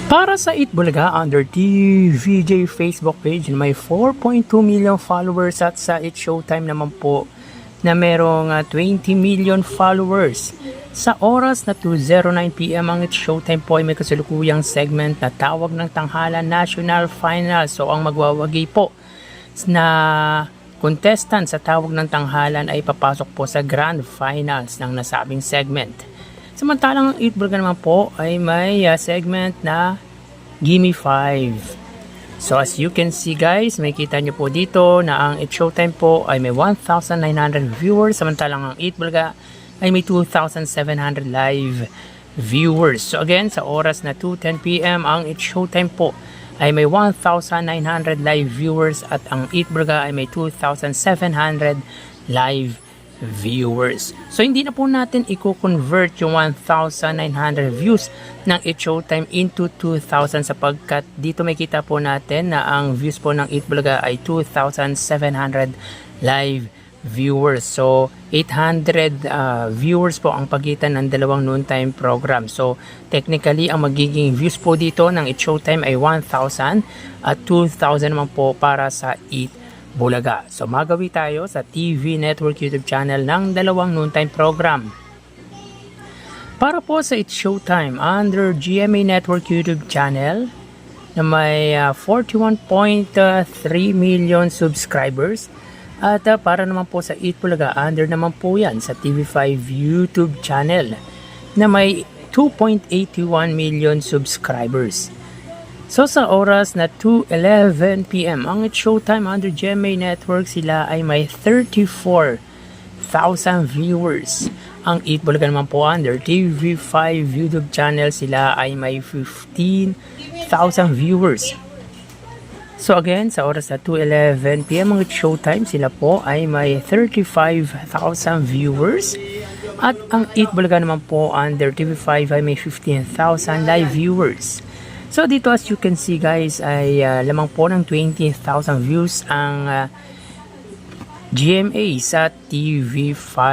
Para sa Eat Bulaga under TVJ Facebook page na may 4.2 million followers at sa Eat Showtime naman po na merong 20 million followers. Sa oras na 2:09 PM ang Eat Showtime po ay may kasalukuyang segment na Tawag ng Tanghalan National Final. So ang magwawagi po na contestant sa Tawag ng Tanghalan ay papasok po sa Grand Finals ng nasabing segment. Samantalang ang Eat Bulaga naman po ay may segment na Gimme 5. So as you can see guys, may kita nyo po dito na ang Eat Showtime po ay may 1,900 viewers. Samantalang ang Eat Bulaga ay may 2,700 live viewers. So again, sa oras na 2:10 PM ang Eat Showtime po ay may 1,900 live viewers at ang Eat Bulaga ay may 2,700 live viewers. So hindi na po natin i-convert yung 1,900 views ng Eat Showtime into 2,000 sapagkat dito may kita po natin na ang views po ng Eat Bulaga ay 2,700 live viewers. So 800 viewers po ang pagitan ng dalawang noontime program. So technically ang magiging views po dito ng Eat Showtime ay 1,000 at 2,000 naman po para sa Eat Bulaga. So magawi tayo sa TV Network YouTube channel ng dalawang noontime program. Para po sa Eat Showtime under GMA Network YouTube channel na may 41.3 million subscribers at para naman po sa Eat Bulaga under naman po yan sa TV5 YouTube channel na may 2.81 million subscribers. So sa oras na 2:11 PM ang Eat Showtime under GMA Network sila ay may 34,000 viewers. Ang Eat Bulaga naman po under TV5 YouTube channel sila ay may 15,000 viewers. So again, sa oras na 2:11 PM ang Eat Showtime sila po ay may 35,000 viewers. At ang Eat Bulaga naman po under TV5 ay may 15,000 live viewers. So dito as you can see guys ay lamang po ng 20,000 views ang GMA sa TV5.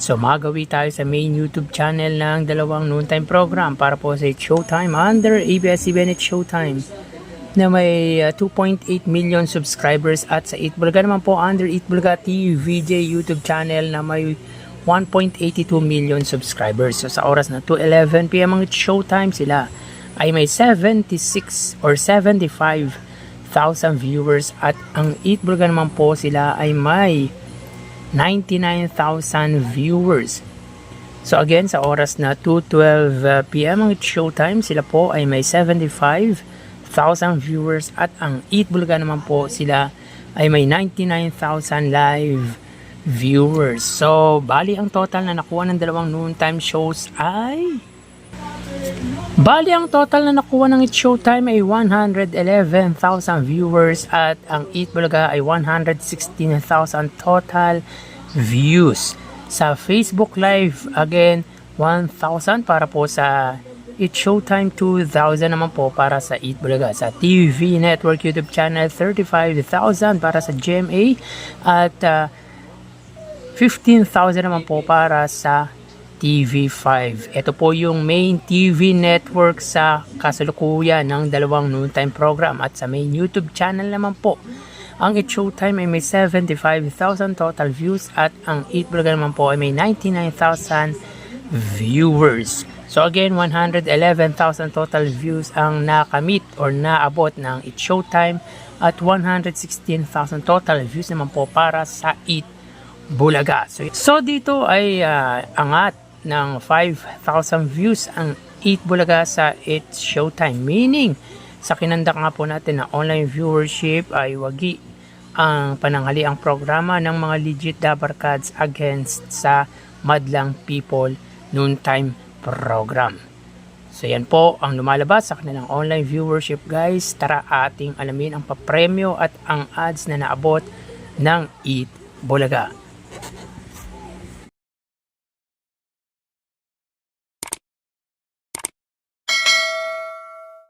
So magawi tayo sa main YouTube channel ng dalawang noontime program para po sa Eat Showtime under ABS-CBN Eat Showtime na may 2.8 million subscribers at sa Eat Bulaga naman po under Eat Bulaga TVJ YouTube channel na may 1.82 million subscribers. So sa oras na 2:11 PM ang Eat Showtime sila ay may 76 or 75,000 viewers at ang Eat Bulaga naman po sila ay may 99,000 viewers. So again, sa oras na 2:12 PM ang Eat Showtime sila po ay may 75,000 viewers at ang Eat Bulaga naman po sila ay may 99,000 live viewers. So bali ang total na nakuha ng dalawang noontime shows ay ang total na nakuha ng Eat Showtime ay 111,000 viewers at ang Eat Bulaga ay 116,000 total views. Sa Facebook Live, again, 1,000 para po sa Eat Showtime, 2,000 naman po para sa Eat Bulaga. Sa TV Network YouTube channel, 35,000 para sa GMA at 15,000 naman po para sa TV5. Ito po yung main TV network sa kasalukuyan ng dalawang noontime program at sa main YouTube channel naman po. Ang Eat Showtime ay may 75,000 total views at ang Eat Bulaga naman po ay may 99,000 viewers. So again, 111,000 total views ang nakamit or naabot ng Eat Showtime at 116,000 total views naman po para sa Eat Bulaga. So dito ay angat ng 5,000 views ang Eat Bulaga sa Eat Showtime. Meaning, sa kinandak nga po natin na online viewership ay wagi ang pananghaliang programa ng mga legit dabarkads against sa madlang people noontime program. So yan po ang lumalabas sa kanilang online viewership guys. Tara ating alamin ang papremyo at ang ads na naabot ng Eat Bulaga.